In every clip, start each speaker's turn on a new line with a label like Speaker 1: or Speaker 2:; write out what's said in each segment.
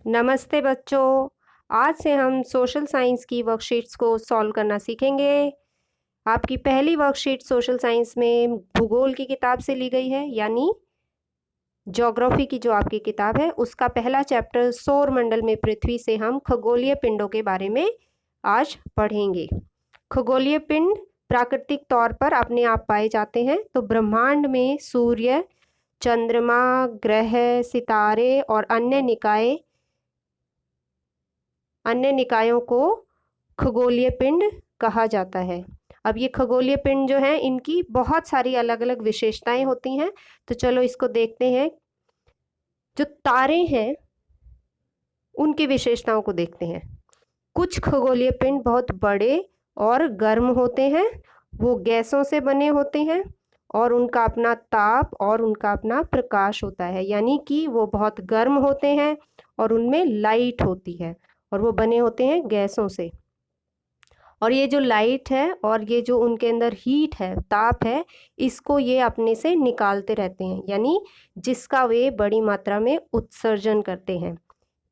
Speaker 1: नमस्ते बच्चों। आज से हम सोशल साइंस की वर्कशीट्स को सॉल्व करना सीखेंगे। आपकी पहली वर्कशीट सोशल साइंस में भूगोल की किताब से ली गई है, यानी ज्योग्राफी की जो आपकी किताब है उसका पहला चैप्टर सौर मंडल में पृथ्वी से हम खगोलीय पिंडों के बारे में आज पढ़ेंगे। खगोलीय पिंड प्राकृतिक तौर पर अपने आप पाए जाते हैं। तो ब्रह्मांड में सूर्य, चंद्रमा, ग्रह, सितारे और अन्य निकायों को खगोलीय पिंड कहा जाता है। अब ये खगोलीय पिंड जो है इनकी बहुत सारी अलग अलग विशेषताएं होती हैं। तो चलो इसको देखते हैं। जो तारे हैं उनकी विशेषताओं को देखते हैं। कुछ खगोलीय पिंड बहुत बड़े और गर्म होते हैं, वो गैसों से बने होते हैं और उनका अपना ताप और उनका अपना प्रकाश होता है, यानी कि वो बहुत गर्म होते हैं और उनमें लाइट होती है और वो बने होते हैं गैसों से। और ये जो लाइट है और ये जो उनके अंदर हीट है, ताप है, इसको ये अपने से निकालते रहते हैं, यानी जिसका वे बड़ी मात्रा में उत्सर्जन करते हैं।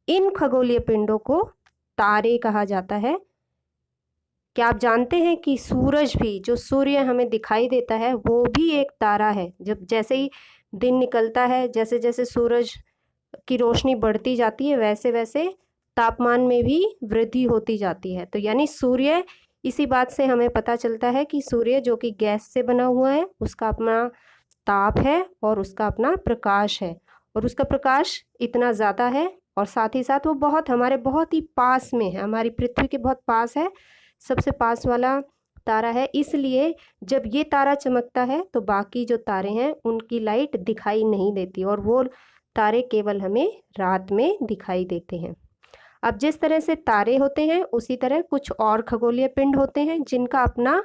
Speaker 1: इन खगोलीय पिंडों को तारे कहा जाता है। क्या आप जानते हैं कि सूरज भी, जो सूर्य हमें दिखाई देता है, वो भी एक तारा है। जब जैसे ही दिन निकलता है, जैसे जैसे सूरज की रोशनी बढ़ती जाती है, वैसे वैसे तापमान में भी वृद्धि होती जाती है। तो यानी सूर्य, इसी बात से हमें पता चलता है कि सूर्य जो कि गैस से बना हुआ है, उसका अपना ताप है और उसका अपना प्रकाश है, और उसका प्रकाश इतना ज़्यादा है और साथ ही साथ वो हमारे बहुत ही पास में है, हमारी पृथ्वी के बहुत पास है, सबसे पास वाला तारा है। इसलिए जब ये तारा चमकता है तो बाकी जो तारे हैं उनकी लाइट दिखाई नहीं देती और वो तारे केवल हमें रात में दिखाई देते हैं। अब जिस तरह से तारे होते हैं उसी तरह कुछ और खगोलीय पिंड होते हैं जिनका अपना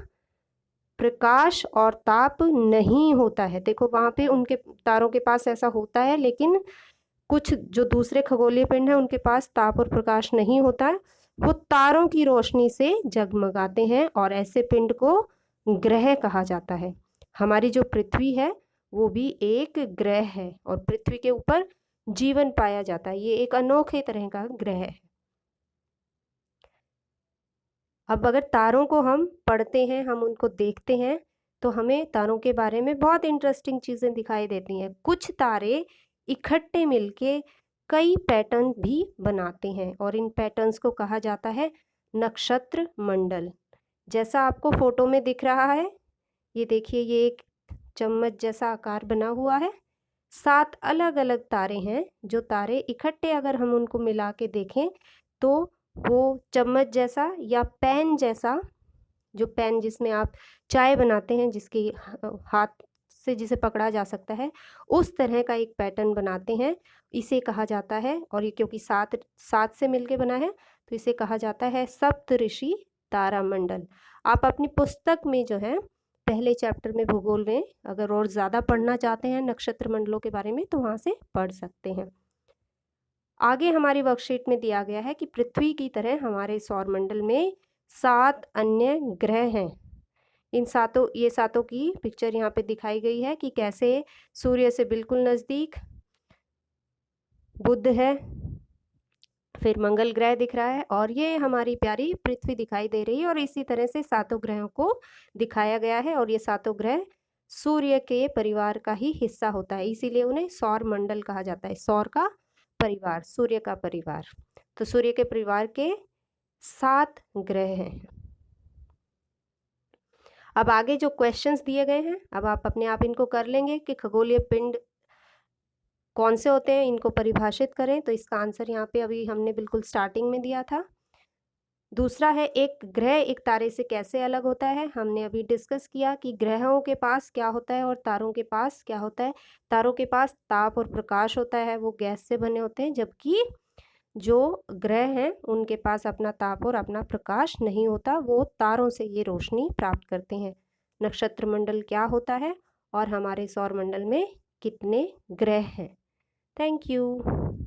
Speaker 1: प्रकाश और ताप नहीं होता है। देखो वहां पे उनके तारों के पास ऐसा होता है, लेकिन कुछ जो दूसरे खगोलीय पिंड हैं उनके पास ताप और प्रकाश नहीं होता है। वो तारों की रोशनी से जगमगाते हैं और ऐसे पिंड को ग्रह कहा जाता है। हमारी जो पृथ्वी है वो भी एक ग्रह है और पृथ्वी के ऊपर जीवन पाया जाता है। ये एक अनोखे तरह का ग्रह है। अब अगर तारों को हम पढ़ते हैं, हम उनको देखते हैं, तो हमें तारों के बारे में बहुत इंटरेस्टिंग चीज़ें दिखाई देती हैं। कुछ तारे इकट्ठे मिलके कई पैटर्न भी बनाते हैं और इन पैटर्न्स को कहा जाता है नक्षत्र मंडल। जैसा आपको फोटो में दिख रहा है, ये देखिए, ये एक चम्मच जैसा आकार बना हुआ है। 7 अलग अलग तारे हैं। जो तारे इकट्ठे अगर हम उनको मिला के देखें तो वो चम्मच जैसा या पेन जैसा, जो पेन जिसमें आप चाय बनाते हैं, जिसकी हाथ से जिसे पकड़ा जा सकता है, उस तरह का एक पैटर्न बनाते हैं। इसे कहा जाता है, और ये क्योंकि सात सात से मिलके बना है तो इसे कहा जाता है सप्तऋषि तारामंडल। आप अपनी पुस्तक में जो है पहले चैप्टर में भूगोल में अगर और ज़्यादा पढ़ना चाहते हैं नक्षत्र मंडलों के बारे में तो वहाँ से पढ़ सकते हैं। आगे हमारी वर्कशीट में दिया गया है कि पृथ्वी की तरह हमारे सौरमंडल में 7 अन्य ग्रह हैं। इन ये सातों की पिक्चर यहाँ पे दिखाई गई है कि कैसे सूर्य से बिल्कुल नज़दीक बुध है, फिर मंगल ग्रह दिख रहा है और ये हमारी प्यारी पृथ्वी दिखाई दे रही है। और इसी तरह से सातों ग्रहों को दिखाया गया है और ये सातों ग्रह सूर्य के परिवार का ही हिस्सा होता है, इसीलिए उन्हें सौर मंडल कहा जाता है। सौर का परिवार, सूर्य का परिवार। तो सूर्य के परिवार के 7 ग्रह हैं। अब आगे जो क्वेश्चंस दिए गए हैं, अब आप अपने आप इनको कर लेंगे कि खगोलीय पिंड कौन से होते हैं, इनको परिभाषित करें। तो इसका आंसर यहाँ पे अभी हमने बिल्कुल स्टार्टिंग में दिया था। दूसरा है एक ग्रह एक तारे से कैसे अलग होता है। हमने अभी डिस्कस किया कि ग्रहों के पास क्या होता है और तारों के पास क्या होता है। तारों के पास ताप और प्रकाश होता है, वो गैस से बने होते हैं, जबकि जो ग्रह हैं उनके पास अपना ताप और अपना प्रकाश नहीं होता, वो तारों से ये रोशनी प्राप्त करते हैं। नक्षत्र मंडल क्या होता है और हमारे सौर मंडल में कितने ग्रह हैं। Thank you.